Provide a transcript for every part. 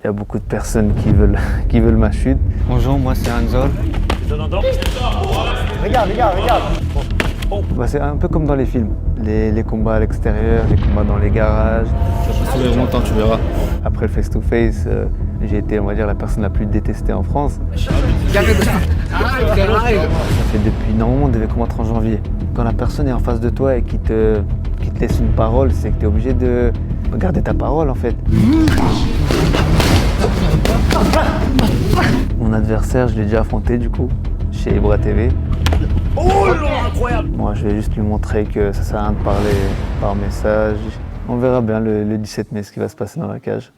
y a beaucoup de personnes qui veulent ma chute. Bonjour, moi c'est Anzol. Regarde. Bah, c'est un peu comme dans les films, les combats à l'extérieur, les combats dans les garages. Ça fait longtemps, tu verras. Après le face-to-face, j'ai été, on va dire, la personne la plus détestée en France. Ça fait depuis, normalement, on devait combattre en janvier. Quand la personne est en face de toi et qui te laisse une parole, c'est que tu es obligé de garder ta parole en fait. Mon adversaire, je l'ai déjà affronté du coup, chez Ibra TV. Oh là, incroyable! Moi, je vais juste lui montrer que ça sert à rien de parler par message. On verra bien le 17 mai ce qui va se passer dans la cage.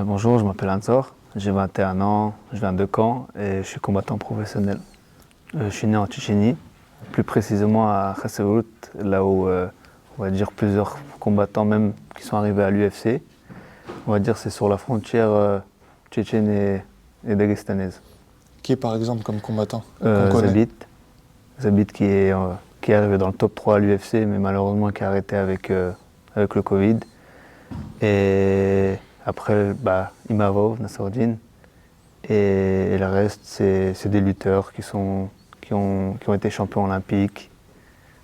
Bonjour, je m'appelle Ansor, j'ai 21 ans, je viens de Caen et je suis combattant professionnel. Je suis né en Tchétchénie, plus précisément à Khassaout, là où on va dire plusieurs combattants même qui sont arrivés à l'UFC. On va dire c'est sur la frontière tchétchène et dagestanaise. Qui est par exemple comme combattant qu'on connaît? Zabit qui est arrivé dans le top 3 à l'UFC mais malheureusement qui a arrêté avec le Covid. Et après, Imavov, Nassourdine, et le reste, c'est des lutteurs qui ont été champions olympiques,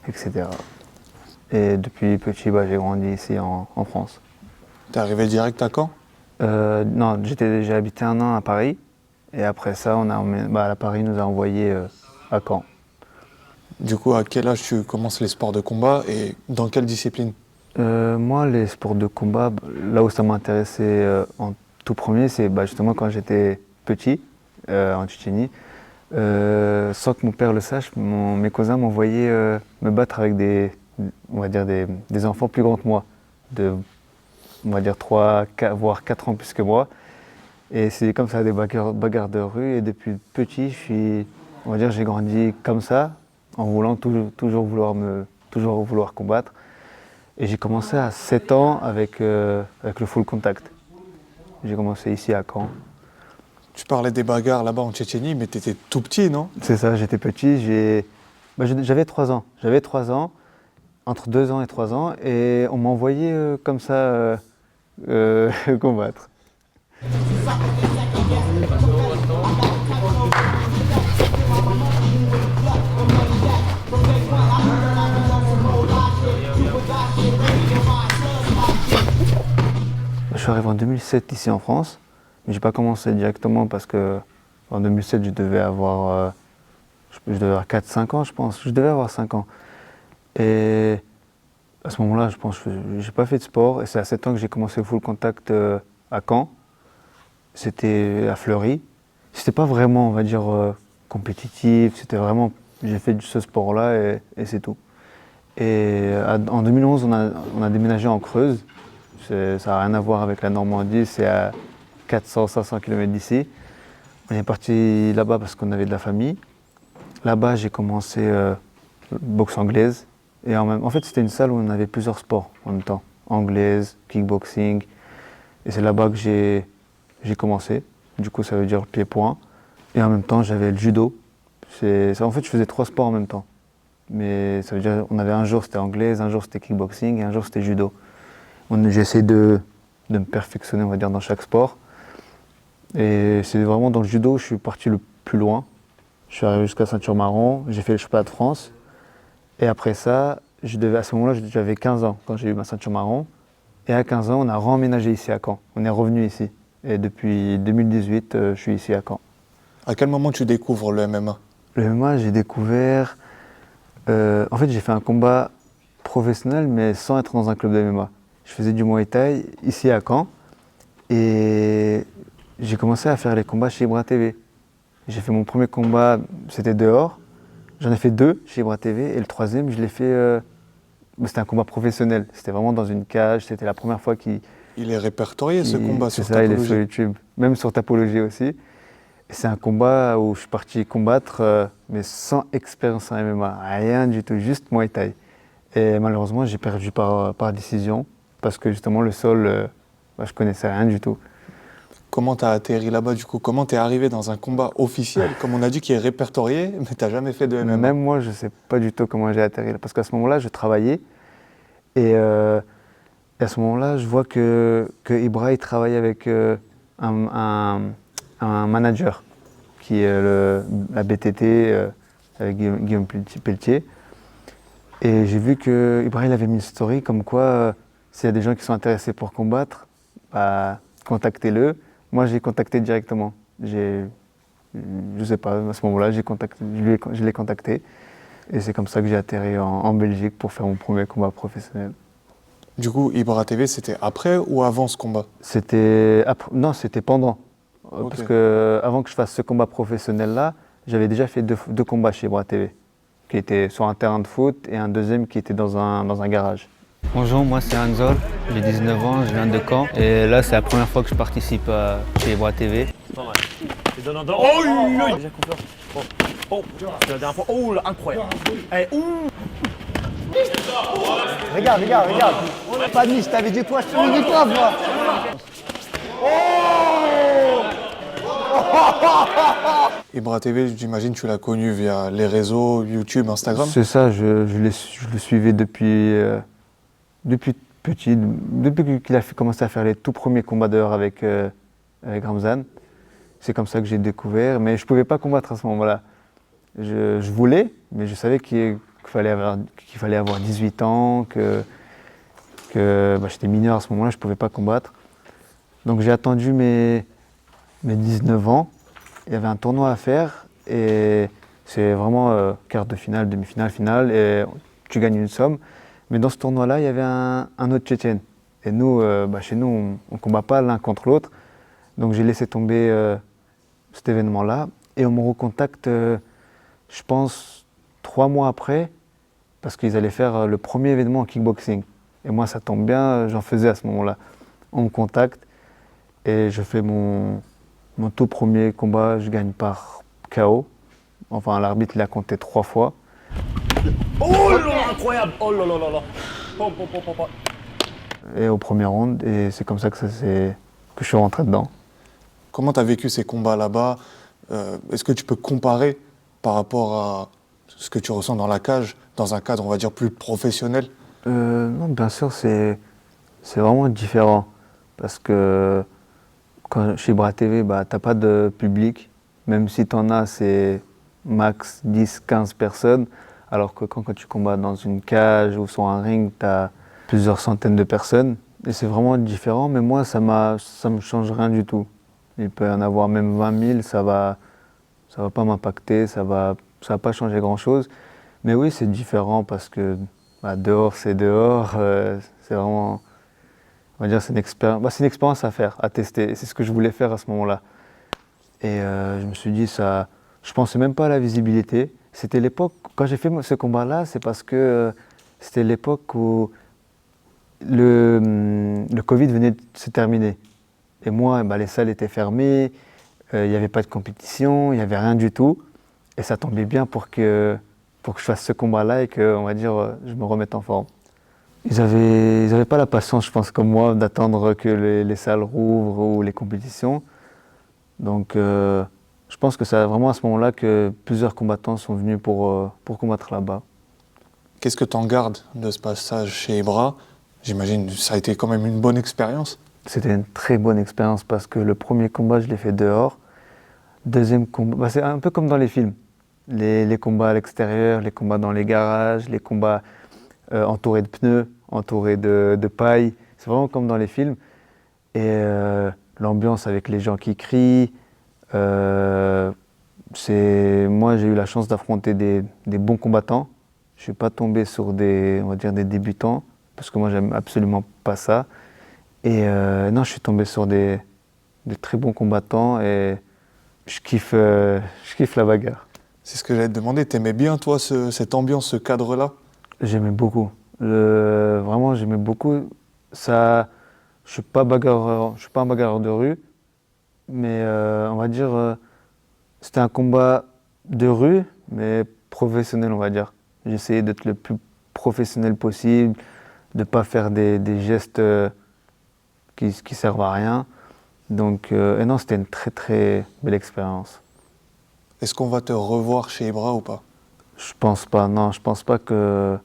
etc. Et depuis petit, j'ai grandi ici en France. T'es arrivé direct à Caen? Non, j'ai habité un an à Paris, et après ça, à Paris nous a envoyés à Caen. Du coup, à quel âge tu commences les sports de combat et dans quelle discipline? Moi, les sports de combat, là où ça m'intéressait en tout premier, c'est justement quand j'étais petit, en Tchétchénie. Sans que mon père le sache, mes cousins m'envoyaient me battre avec des enfants plus grands que moi, on va dire 3, 4, voire 4 ans plus que moi. Et c'est comme ça, des bagarres de rue. Et depuis petit, j'ai grandi comme ça, en voulant toujours vouloir combattre. Et j'ai commencé à 7 ans avec le full contact. J'ai commencé ici à Caen. Tu parlais des bagarres là-bas en Tchétchénie, mais t'étais tout petit, non? C'est ça, j'étais petit, j'avais 3 ans. J'avais 3 ans, entre 2 ans et 3 ans, et on m'a envoyé comme ça combattre. Je suis arrivé en 2007 ici en France, mais je n'ai pas commencé directement parce que en 2007 je devais avoir 4-5 ans je pense, je devais avoir 5 ans. Et à ce moment-là je pense que je n'ai pas fait de sport et c'est à 7 ans que j'ai commencé le full contact à Caen. C'était à Fleury. C'était pas vraiment on va dire compétitif, c'était vraiment, j'ai fait ce sport-là et c'est tout. Et en 2011 on a déménagé en Creuse. Ça n'a rien à voir avec la Normandie, c'est à 400-500 km d'ici. On est parti là-bas parce qu'on avait de la famille. Là-bas, j'ai commencé boxe anglaise. Et en fait, c'était une salle où on avait plusieurs sports en même temps. Anglaise, kickboxing. Et c'est là-bas que j'ai commencé. Du coup, ça veut dire pied-point. Et en même temps, j'avais le judo. En fait, je faisais 3 sports en même temps. Mais ça veut dire on avait un jour c'était anglaise, un jour c'était kickboxing et un jour c'était judo. J'ai essayé de me perfectionner, on va dire, dans chaque sport. Et c'est vraiment dans le judo où je suis parti le plus loin. Je suis arrivé jusqu'à ceinture marron, j'ai fait le championnat de France. Et après ça, à ce moment-là, j'avais 15 ans quand j'ai eu ma ceinture marron. Et à 15 ans, on a remménagé ici à Caen. On est revenu ici. Et depuis 2018, je suis ici à Caen. À quel moment tu découvres le MMA? Le MMA, j'ai découvert... en fait, j'ai fait un combat professionnel, mais sans être dans un club de MMA. Je faisais du Muay Thai ici à Caen et j'ai commencé à faire les combats chez Ibra TV. J'ai fait mon premier combat, c'était dehors. J'en ai fait 2 chez Ibra TV et le troisième, je l'ai fait. C'était un combat professionnel. C'était vraiment dans une cage. C'était la première fois qu'il. Il est répertorié ce combat sur ça, il est Tapologie. sur YouTube, même sur Tapologie aussi. Et C'est un combat où je suis parti combattre, mais sans expérience en MMA, rien du tout, juste Muay Thai. Et malheureusement, j'ai perdu par décision, parce que justement le sol, je connaissais rien du tout. Comment t'as atterri là-bas du coup? Comment t'es arrivé dans un combat officiel, comme on a dit, qui est répertorié, mais t'as jamais fait de MMA? Même moi, je ne sais pas du tout comment j'ai atterri là, parce qu'à ce moment-là, je travaillais, et à ce moment-là, je vois que Ibra il travaille avec un manager, qui est la BTT, avec Guillaume Pelletier. Et j'ai vu que Ibrahim avait mis une story comme quoi, s'il y a des gens qui sont intéressés pour combattre, bah, contactez-le. Moi, j'ai contacté directement. Je sais pas, à ce moment-là, je l'ai contacté. Et c'est comme ça que j'ai atterri en Belgique pour faire mon premier combat professionnel. Du coup, Ibra TV, c'était après ou avant ce combat? Non, c'était pendant. Ok. Parce que avant que je fasse ce combat professionnel-là, j'avais déjà fait deux combats chez Ibra TV, qui étaient sur un terrain de foot et un deuxième qui était dans un garage. Bonjour, moi c'est Anzor, j'ai 19 ans, je viens de Caen. Et là, c'est la première fois que je participe chez Ibra TV. Pas mal. Et donne. Oh, déjà confiance. Oh, c'est la dernière fois. Oh, là, incroyable. Allez, ouh. Regarde. Fanny, je t'avais dit toi, je te le dis pas, moi. Ibra TV, j'imagine tu l'as connu via les réseaux, YouTube, Instagram. C'est ça, je le suivais depuis petit, depuis qu'il a commencé à faire les tout premiers combats dehors avec Ramzan. C'est comme ça que j'ai découvert, mais je ne pouvais pas combattre à ce moment-là. Je voulais, mais je savais qu'il fallait avoir 18 ans, que j'étais mineur à ce moment-là, je ne pouvais pas combattre. Donc j'ai attendu mes 19 ans. Il y avait un tournoi à faire et c'est vraiment quart de finale, demi-finale, finale et tu gagnes une somme. Mais dans ce tournoi-là, il y avait un autre Tchétchène. Et nous, chez nous, on ne combat pas l'un contre l'autre. Donc j'ai laissé tomber cet événement-là et on me recontacte, je pense, 3 mois après, parce qu'ils allaient faire le premier événement en kickboxing. Et moi, ça tombe bien, j'en faisais à ce moment-là. On me contacte et je fais mon tout premier combat, je gagne par KO. Enfin, l'arbitre, il a compté 3 fois. Oh là, incroyable. Oh là là là là. Pom. Et au premier round, et c'est comme ça que je suis rentré dedans. Comment tu as vécu ces combats là-bas? Est-ce que tu peux comparer par rapport à ce que tu ressens dans la cage, dans un cadre, on va dire, plus professionnel? Non, bien sûr, c'est vraiment différent. Parce que chez Ibra TV, t'as pas de public. Même si tu en as, c'est max 10-15 personnes. Alors que quand tu combats dans une cage ou sur un ring, tu as plusieurs centaines de personnes. Et c'est vraiment différent, mais moi, ça me change rien du tout. Il peut y en avoir même 20 000, ça va pas m'impacter, ça va pas changer grand-chose. Mais oui, c'est différent parce que dehors, c'est dehors. C'est vraiment, on va dire, c'est une expérience à faire, à tester. Et c'est ce que je voulais faire à ce moment-là. Et je me suis dit, je pensais même pas à la visibilité. C'était l'époque, quand j'ai fait ce combat-là, c'est parce que c'était l'époque où le Covid venait de se terminer. Et moi, les salles étaient fermées, il n'y avait pas de compétition, il n'y avait rien du tout. Et ça tombait bien pour que je fasse ce combat-là et que, on va dire, je me remette en forme. Ils avaient pas la patience, je pense, comme moi, d'attendre que les salles rouvrent ou les compétitions. Donc, je pense que c'est vraiment à ce moment-là que plusieurs combattants sont venus pour combattre là-bas. Qu'est-ce que tu en gardes de ce passage chez Ibra? J'imagine que ça a été quand même une bonne expérience. C'était une très bonne expérience parce que le premier combat, je l'ai fait dehors. Deuxième combat, c'est un peu comme dans les films. Les combats à l'extérieur, les combats dans les garages, les combats entourés de pneus, entourés de paille. C'est vraiment comme dans les films. Et l'ambiance avec les gens qui crient. Moi, j'ai eu la chance d'affronter des bons combattants. Je ne suis pas tombé sur on va dire des débutants, parce que moi, j'aime absolument pas ça. Et non, je suis tombé sur des très bons combattants et je kiffe la bagarre. C'est ce que j'allais te demander. T'aimais bien, toi, cette ambiance, ce cadre-là? J'aimais beaucoup. Vraiment, j'aimais beaucoup. Ça, je suis pas un bagarreur de rue, mais on va dire, C'était un combat de rue, mais professionnel, on va dire. J'essayais d'être le plus professionnel possible, de ne pas faire des gestes qui servent à rien. Donc, et non, c'était une très très belle expérience. Est-ce qu'on va te revoir chez Ibra ou pas? Je pense pas, non, je pense pas que...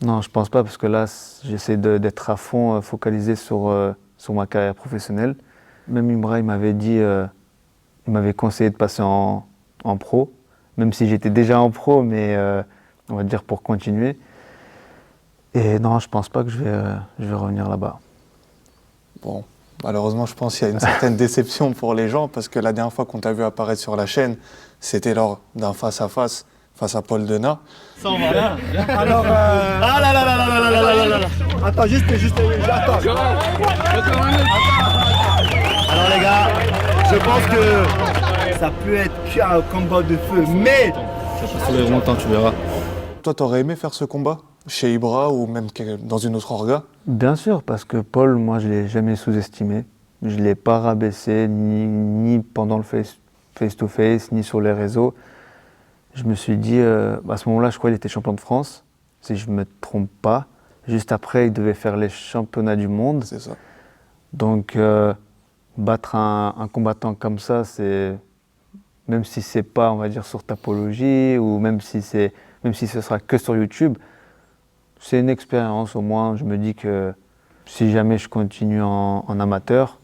Non, je pense pas parce que là, j'essaie d'être à fond focalisé sur ma carrière professionnelle. Même Ibra, il m'avait dit, il m'avait conseillé de passer en pro, même si j'étais déjà en pro, mais on va dire pour continuer. Et non, je pense pas que je vais revenir là-bas. Bon, malheureusement, je pense qu'il y a une certaine déception pour les gens parce que la dernière fois qu'on t'a vu apparaître sur la chaîne, c'était lors d'un face-à-face face à Paul Denat. Ça, on va bien. Alors, ah là là là là là là là là là. Attends, juste, attends. Alors les gars, je pense que ça peut être qu'un combat de feu, mais... Ça peut durer longtemps, tu verras. Toi, t'aurais aimé faire ce combat chez Ibra ou même dans une autre orga? Bien sûr, parce que Paul, moi, je ne l'ai jamais sous-estimé. Je ne l'ai pas rabaissé, ni pendant le face-to-face, ni sur les réseaux. Je me suis dit, à ce moment-là, je crois qu'il était champion de France, si je ne me trompe pas. Juste après, il devait faire les championnats du monde. C'est ça. Donc, battre un combattant comme ça, c'est... Même si c'est pas, on va dire, sur Tapologie, ou même si ce sera que sur YouTube, c'est une expérience. Au moins, je me dis que si jamais je continue en amateur,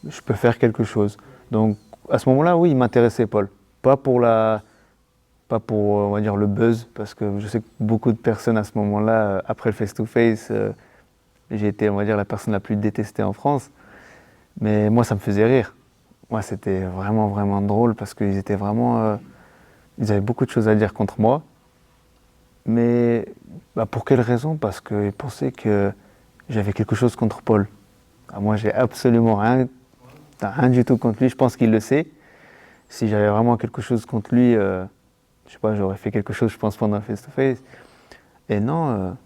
je peux faire quelque chose. Donc, à ce moment-là, oui, il m'intéressait, Paul. Pas pour, on va dire, le buzz, parce que je sais que beaucoup de personnes à ce moment-là, après le face-to-face, j'ai été, on va dire, la personne la plus détestée en France. Mais moi, ça me faisait rire. Moi, c'était vraiment, vraiment drôle parce qu'ils étaient vraiment... ils avaient beaucoup de choses à dire contre moi. Mais pour quelle raison? Parce qu'ils pensaient que j'avais quelque chose contre Paul. Moi, j'ai absolument rien du tout contre lui. Je pense qu'il le sait. Si j'avais vraiment quelque chose contre lui, je sais pas, j'aurais fait quelque chose, je pense, pendant un face-to-face. Et non,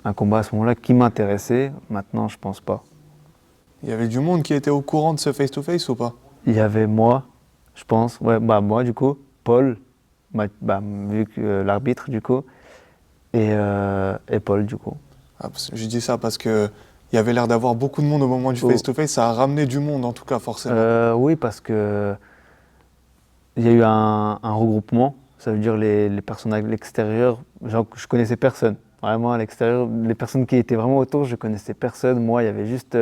un combat à ce moment-là qui m'intéressait, maintenant, je pense pas. Il y avait du monde qui était au courant de ce face-to-face ou pas? Il y avait moi, je pense, ouais, moi du coup, Paul, vu que l'arbitre du coup, et Paul du coup. Je dis ça parce que il y avait l'air d'avoir beaucoup de monde au moment du face-to-face, ça a ramené du monde en tout cas forcément. Oui, parce que il y a eu un regroupement, ça veut dire les personnes à l'extérieur, genre je connaissais personne, vraiment à l'extérieur, les personnes qui étaient vraiment autour, je connaissais personne. Moi, il y avait juste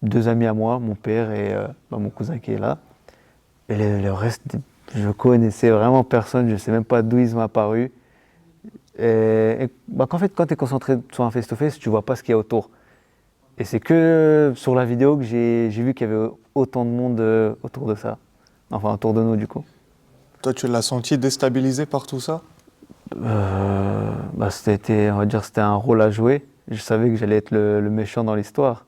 2 amis à moi, mon père et mon cousin qui est là. Et le reste, je connaissais vraiment personne, je ne sais même pas d'où ils sont apparus. En fait, quand tu es concentré sur un face-to-face, tu ne vois pas ce qu'il y a autour. Et c'est que sur la vidéo que j'ai vu qu'il y avait autant de monde autour de ça. Enfin, autour de nous, du coup. Toi, tu l'as senti déstabilisé par tout ça? C'était, on va dire, c'était un rôle à jouer. Je savais que j'allais être le méchant dans l'histoire.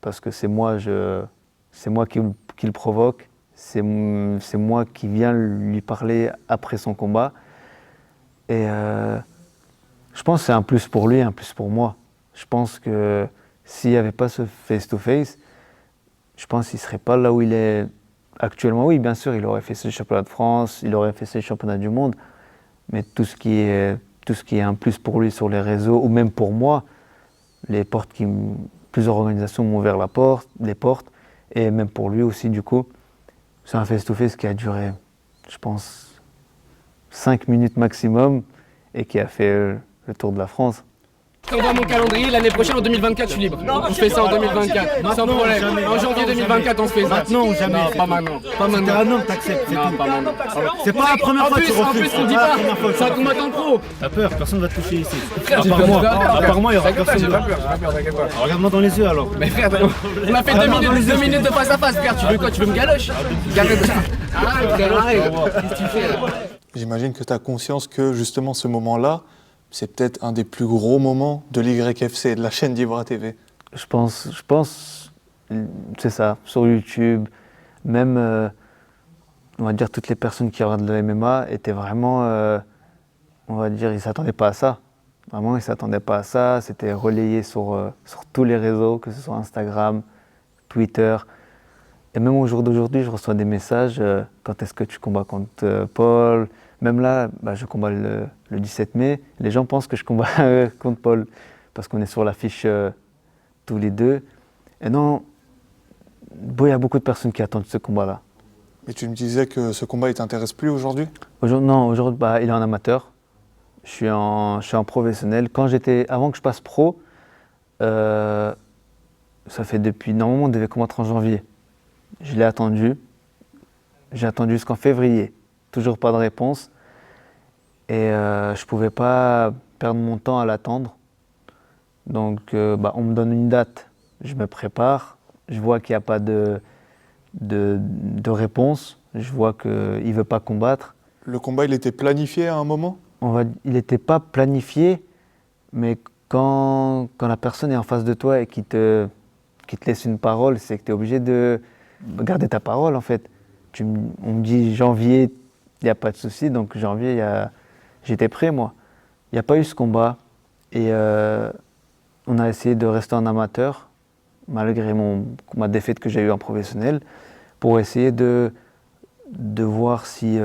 Parce que c'est moi qui le provoque, c'est moi qui viens lui parler après son combat. Et je pense que c'est un plus pour lui, un plus pour moi. Je pense que s'il n'y avait pas ce face-to-face, je pense qu'il ne serait pas là où il est actuellement. Oui, bien sûr, il aurait fait ses championnats de France, il aurait fait ses championnats du monde, mais tout ce qui est un plus pour lui sur les réseaux, ou même pour moi, plusieurs organisations m'ont ouvert les portes, et même pour lui aussi, du coup. C'est un face-to-face qui a duré, je pense, 5 minutes maximum, et qui a fait le tour de la France. Je t'envoie mon calendrier, l'année prochaine en 2024 je suis libre. On se fait ça en 2024, sans problème. En janvier 2024 on se fait ça. Maintenant ou jamais? Non, pas maintenant. Pas maintenant. T'es un homme, t'acceptes. Non, pas maintenant. C'est pas la première fois que tu En refuses. plus on dit pas, c'est un combattant pro. T'as peur, personne va te toucher ici. Frère, j'ai À part peur, moi, j'ai peur. à part moi, il y aura T'inquiète pas, personne. j'ai pas peur, t'inquiète pas. Alors, regarde-moi dans les yeux alors. Mais frère, on a fait 2 minutes de face à face, frère. Tu veux quoi? Tu veux me galoche? Arrête, qu'est-ce que tu fais là? J'imagine que tu as conscience que justement ce moment-là, c'est peut-être un des plus gros moments de l'YFC, de la chaîne d'Ibra TV. Je pense, c'est ça, sur YouTube, même, on va dire, toutes les personnes qui regardent le MMA étaient vraiment, on va dire, ils ne s'attendaient pas à ça. Vraiment, ils ne s'attendaient pas à ça. C'était relayé sur tous les réseaux, que ce soit Instagram, Twitter. Et même au jour d'aujourd'hui, je reçois des messages, quand est-ce que tu combats contre Paul? Même là, je combats le 17 mai. Les gens pensent que je combats contre Paul parce qu'on est sur l'affiche tous les deux. Et non, il y a beaucoup de personnes qui attendent ce combat-là. Mais tu me disais que ce combat, il t'intéresse plus aujourd'hui? Non, aujourd'hui, il est en amateur. Je suis en professionnel. Avant que je passe pro, ça fait depuis... Normalement, on devait combattre en janvier. Je l'ai attendu. J'ai attendu jusqu'en février. Toujours pas de réponse. Et je pouvais pas perdre mon temps à l'attendre. Donc, on me donne une date. Je me prépare. Je vois qu'il n'y a pas de réponse. Je vois qu'il ne veut pas combattre. Le combat, il était planifié à un moment? Il n'était pas planifié, mais quand la personne est en face de toi et qui te laisse une parole, c'est que tu es obligé de garder ta parole en fait. On me dit janvier, il n'y a pas de souci, donc janvier, j'étais prêt moi. Il n'y a pas eu ce combat et on a essayé de rester en amateur, malgré ma défaite que j'ai eue en professionnel, pour essayer de voir si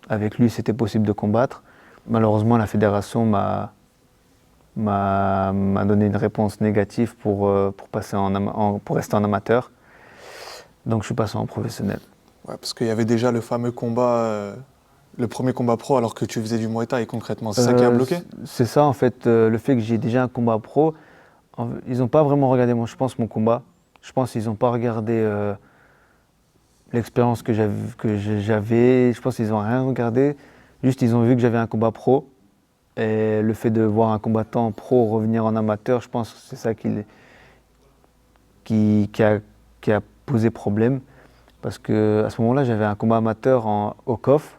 avec lui c'était possible de combattre. Malheureusement, la fédération m'a donné une réponse négative pour rester en amateur. Donc je suis passé en professionnel. Ouais, parce qu'il y avait déjà le fameux combat, le premier combat pro alors que tu faisais du Muay Thai concrètement. C'est ça qui a bloqué? C'est ça en fait, le fait que j'ai déjà un combat pro, ils n'ont pas vraiment regardé mon combat. Je pense qu'ils n'ont pas regardé l'expérience que j'avais. Je pense qu'ils n'ont rien regardé. Juste ils ont vu que j'avais un combat pro. Et le fait de voir un combattant pro revenir en amateur, je pense que c'est ça qui a posé problème. Parce qu'à ce moment-là, j'avais un combat amateur au COF.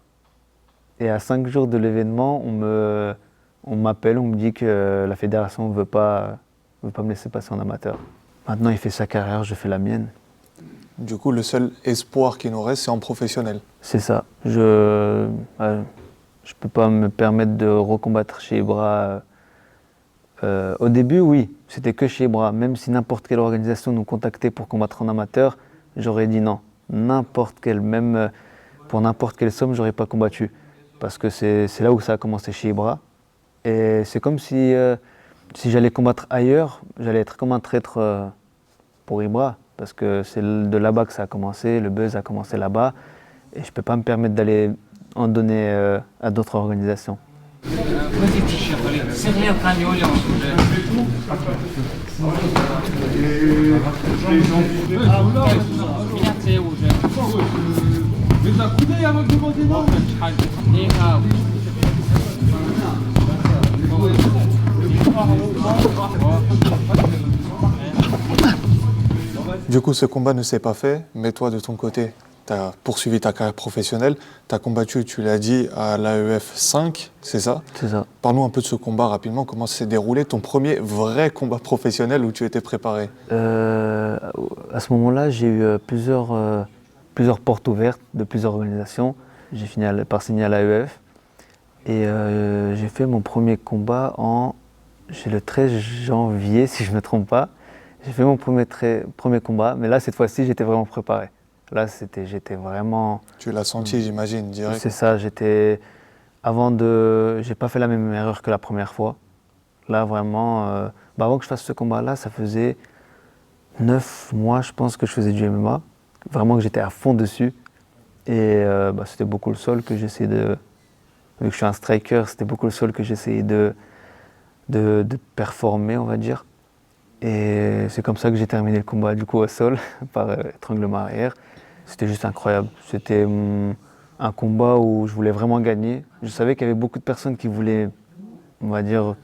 Et à 5 jours de l'événement, on m'appelle, on me dit que la fédération ne veut pas me laisser passer en amateur. Maintenant, il fait sa carrière, je fais la mienne. Du coup, le seul espoir qui nous reste, c'est en professionnel. C'est ça. Je peux pas me permettre de recombattre chez Ibra. Au début, oui, c'était que chez Ibra. Même si n'importe quelle organisation nous contactait pour combattre en amateur, j'aurais dit non. Même pour n'importe quelle somme, j'aurais pas combattu. Parce que c'est là où ça a commencé chez Ibra. Et c'est comme si j'allais combattre ailleurs, j'allais être comme un traître pour Ibra. Parce que c'est de là-bas que ça a commencé, le buzz a commencé là-bas. Et je ne peux pas me permettre d'aller en donner à d'autres organisations. Du coup, ce combat ne s'est pas fait, mais toi, de ton côté, tu as poursuivi ta carrière professionnelle. Tu as combattu, tu l'as dit, à l'AEF 5, c'est ça? C'est ça. Parle-nous un peu de ce combat rapidement. Comment s'est déroulé ton premier vrai combat professionnel où tu étais préparé? À ce moment-là, j'ai eu plusieurs portes ouvertes de plusieurs organisations. J'ai fini par signer à l'AEF. Et j'ai fait mon premier combat le 13 janvier, si je ne me trompe pas. J'ai fait mon premier combat, mais là, cette fois-ci, j'étais vraiment préparé. Là, j'étais vraiment... Tu l'as senti, j'imagine, direct. C'est ça, j'ai pas fait la même erreur que la première fois. Là, vraiment, avant que je fasse ce combat-là, ça faisait 9 mois, je pense, que je faisais du MMA. Vraiment que j'étais à fond dessus. Et c'était beaucoup le sol que j'essayais de... Vu que je suis un striker, c'était beaucoup le sol que j'essayais de performer, on va dire. Et c'est comme ça que j'ai terminé le combat du coup au sol, par étranglement arrière. C'était juste incroyable. C'était un combat où je voulais vraiment gagner. Je savais qu'il y avait beaucoup de personnes qui voulaient, on va dire,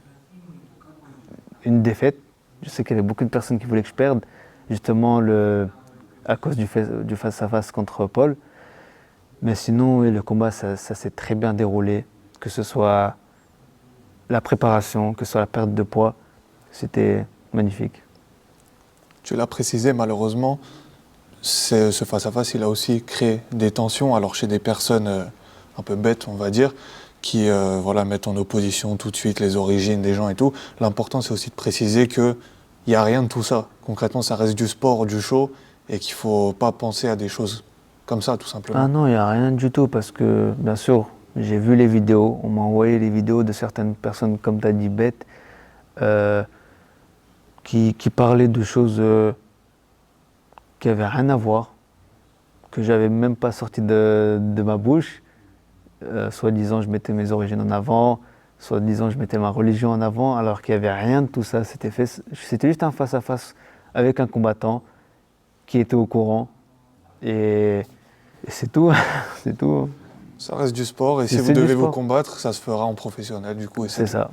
une défaite. Je sais qu'il y avait beaucoup de personnes qui voulaient que je perde, justement à cause du face-à-face contre Paul. Mais sinon, oui, le combat, ça s'est très bien déroulé. Que ce soit la préparation, que ce soit la perte de poids, c'était magnifique. Tu l'as précisé, malheureusement, ce face-à-face, il a aussi créé des tensions. Alors chez des personnes un peu bêtes, on va dire, qui mettent en opposition tout de suite les origines des gens et tout. L'important, c'est aussi de préciser qu'il n'y a rien de tout ça. Concrètement, ça reste du sport, du show. et qu'il ne faut pas penser à des choses comme ça, tout simplement. Ah non, il n'y a rien du tout parce que, bien sûr, j'ai vu les vidéos, on m'a envoyé les vidéos de certaines personnes, comme tu as dit, bêtes, qui parlaient de choses qui n'avaient rien à voir, que j'avais même pas sorti de ma bouche. Soi-disant, je mettais mes origines en avant, soi-disant, je mettais ma religion en avant, alors qu'il n'y avait rien de tout ça. C'était juste un face-à-face avec un combattant qui était au courant. Et c'est tout, c'est tout. Ça reste du sport, et si C'est vous du devez vous sport. combattre, ça se fera en professionnel, du coup. Et C'est ça.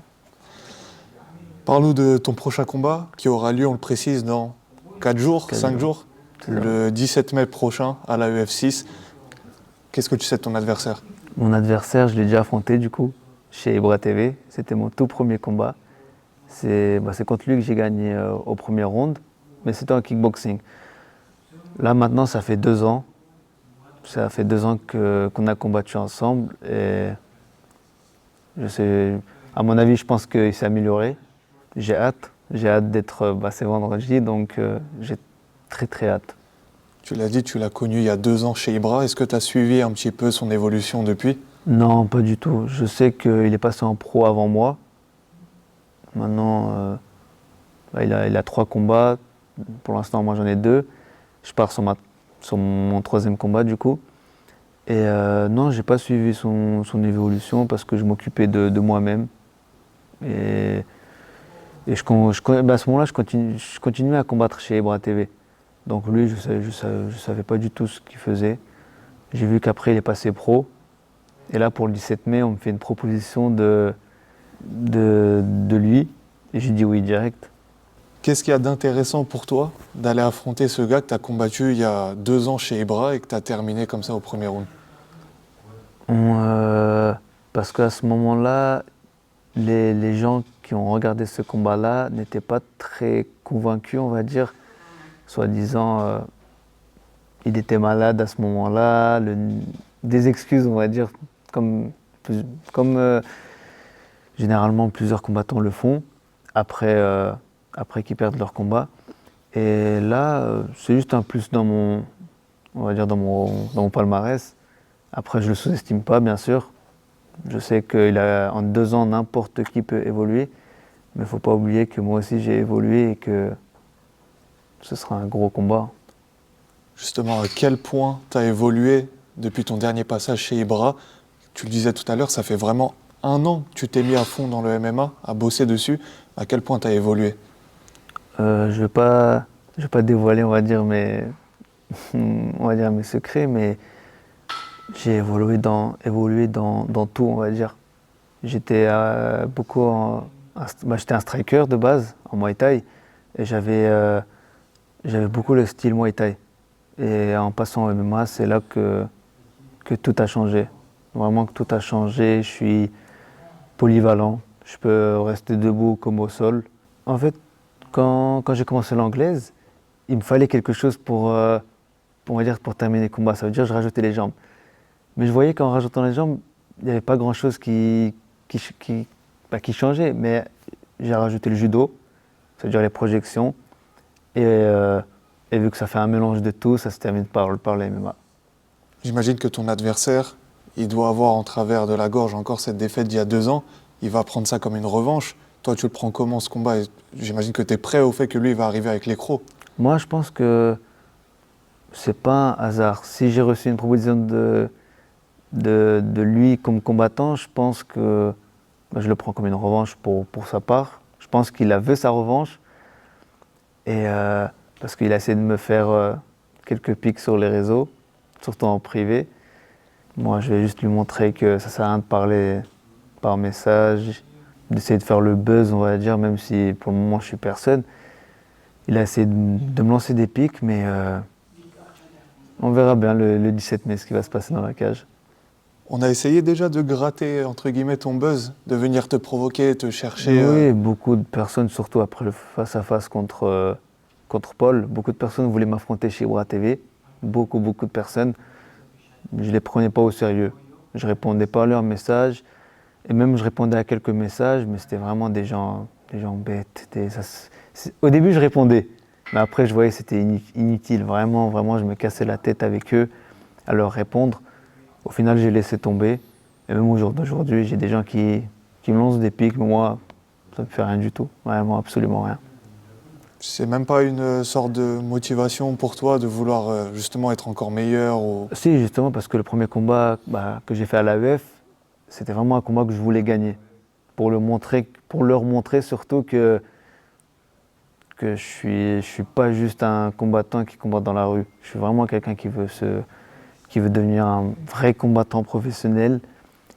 Parle-nous de ton prochain combat, qui aura lieu, on le précise, dans 4 jours, 4 5 jours, C'est ça. le 17 mai prochain, à la UFC6. Qu'est-ce que tu sais de ton adversaire? Mon adversaire, je l'ai déjà affronté du coup, chez Ibra TV. C'était mon tout premier combat. C'est contre lui que j'ai gagné au premier round, mais c'était en kickboxing. Là maintenant, ça fait 2 ans. Ça fait 2 ans qu'on a combattu ensemble et je sais, à mon avis, je pense qu'il s'est amélioré. J'ai hâte d'être, c'est vendredi, donc j'ai très très hâte. Tu l'as dit, tu l'as connu il y a 2 ans chez Ibra. Est-ce que tu as suivi un petit peu son évolution depuis? Non, pas du tout. Je sais qu'il est passé en pro avant moi. Maintenant, il a 3 combats. Pour l'instant, moi j'en ai 2. Je pars sur mon 3e combat du coup. Et non, j'ai pas suivi son évolution parce que je m'occupais de moi-même. Et à ce moment-là, je continuais à combattre chez Ibra TV. Donc lui, je savais pas du tout ce qu'il faisait. J'ai vu qu'après, il est passé pro. Et là, pour le 17 mai, on me fait une proposition de lui. Et j'ai dit oui direct. Qu'est-ce qu'il y a d'intéressant pour toi d'aller affronter ce gars que tu as combattu il y a 2 ans chez Ibra et que tu as terminé comme ça au premier round? Parce qu'à ce moment-là, les gens qui ont regardé ce combat-là n'étaient pas très convaincus, on va dire. Soi-disant, il était malade à ce moment-là, des excuses, on va dire, comme généralement plusieurs combattants le font après qu'ils perdent leur combat. Et là, c'est juste un plus on va dire dans mon palmarès. Après, je le sous-estime pas, bien sûr. Je sais qu'en 2 ans, n'importe qui peut évoluer, mais il ne faut pas oublier que moi aussi j'ai évolué et que ce sera un gros combat. Justement, à quel point tu as évolué depuis ton dernier passage chez Ibra? Tu le disais tout à l'heure, ça fait vraiment 1 an que tu t'es mis à fond dans le MMA, à bosser dessus. À quel point tu as évolué? Je vais pas dévoiler, on va dire mes secrets, mais j'ai évolué dans tout, on va dire. J'étais j'étais un striker de base en Muay Thai et j'avais beaucoup le style Muay Thai. Et en passant au MMA, c'est là que tout a changé. Vraiment que tout a changé. Je suis polyvalent. Je peux rester debout comme au sol. En fait, quand j'ai commencé l'anglaise, il me fallait quelque chose pour terminer le combat. Ça veut dire que je rajoutais les jambes. Mais je voyais qu'en rajoutant les jambes, il n'y avait pas grand-chose qui changeait. Mais j'ai rajouté le judo, ça veut dire les projections. Et vu que ça fait un mélange de tout, ça se termine par le MMA. J'imagine que ton adversaire, il doit avoir en travers de la gorge encore cette défaite d'il y a 2 ans. Il va prendre ça comme une revanche. Toi, tu le prends comment ce combat? Et j'imagine que tu es prêt au fait que lui il va arriver avec les crocs. Moi, je pense que c'est pas un hasard. Si j'ai reçu une proposition de lui comme combattant, je pense que je le prends comme une revanche pour sa part. Je pense qu'il a vu sa revanche. Et parce qu'il a essayé de me faire quelques pics sur les réseaux, surtout en privé. Moi, je vais juste lui montrer que ça sert à rien de parler par message, d'essayer de faire le buzz, on va dire, même si pour le moment je suis personne. Il a essayé de me lancer des pics, mais on verra bien le 17 mai ce qui va se passer dans la cage. On a essayé déjà de gratter, entre guillemets, ton buzz, de venir te provoquer, te chercher. Oui, beaucoup de personnes, surtout après le face-à-face contre Paul, beaucoup de personnes voulaient m'affronter chez Ibra TV. Beaucoup de personnes. Je ne les prenais pas au sérieux. Je ne répondais pas à leurs messages. Et même je répondais à quelques messages, mais c'était vraiment des gens bêtes. Au début, je répondais. Mais après, je voyais que c'était inutile. Vraiment, vraiment, je me cassais la tête avec eux à leur répondre. Au final, j'ai laissé tomber. Et même au jour d'aujourd'hui, j'ai des gens qui me lancent des pics, mais moi, ça ne me fait rien du tout. Vraiment, absolument rien. C'est même pas une sorte de motivation pour toi de vouloir justement être encore meilleur ou... Si, justement, parce que le premier combat que j'ai fait à l'AEF, c'était vraiment un combat que je voulais gagner. Pour leur montrer surtout que je suis pas juste un combattant qui combat dans la rue. Je suis vraiment quelqu'un qui veut devenir un vrai combattant professionnel.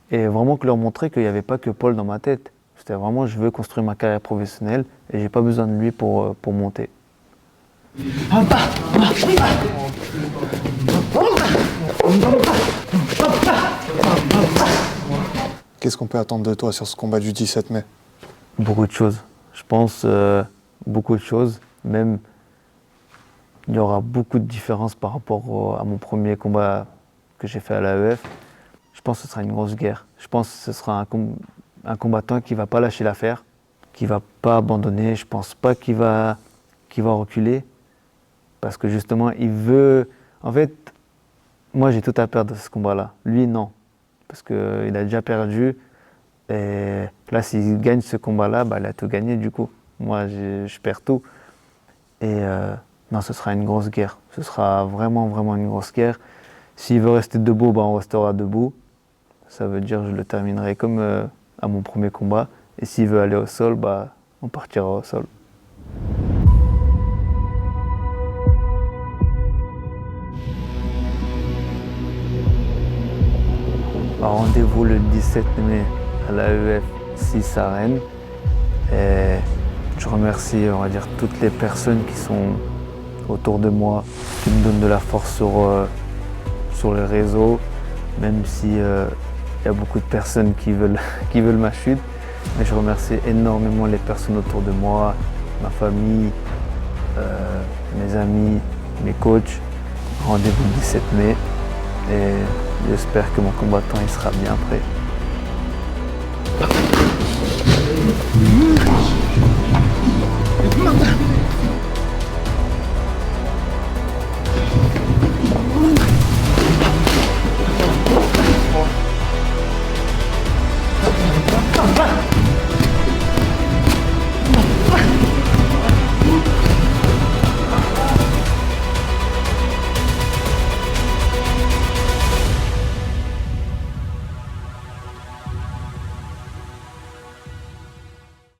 Et vraiment leur montrer qu'il n'y avait pas que Paul dans ma tête. C'était vraiment, je veux construire ma carrière professionnelle et j'ai pas besoin de lui pour monter. Qu'est-ce qu'on peut attendre de toi sur ce combat du 17 mai? Beaucoup de choses. Je pense beaucoup de choses. Même, il y aura beaucoup de différences par rapport à mon premier combat que j'ai fait à l'AEF. Je pense que ce sera une grosse guerre. Je pense que ce sera un combattant qui ne va pas lâcher l'affaire, qui ne va pas abandonner. Je ne pense pas qu'il va reculer. Parce que justement, il veut... En fait, moi j'ai tout à perdre de ce combat-là. Lui, non. Parce qu'il a déjà perdu. Et là, s'il gagne ce combat-là, il a tout gagné du coup. Moi, je perds tout. Et non, ce sera une grosse guerre. Ce sera vraiment, vraiment une grosse guerre. S'il veut rester debout, on restera debout. Ça veut dire que je le terminerai comme à mon premier combat. Et s'il veut aller au sol, on partira au sol. Rendez-vous le 17 mai à l'AEF 6 à Rennes. Et je remercie, on va dire, toutes les personnes qui sont autour de moi, qui me donnent de la force sur les réseaux, même si y a beaucoup de personnes qui veulent ma chute. Mais je remercie énormément les personnes autour de moi, ma famille, mes amis, mes coachs. Rendez-vous le 17 mai et j'espère que mon combattant il sera bien prêt.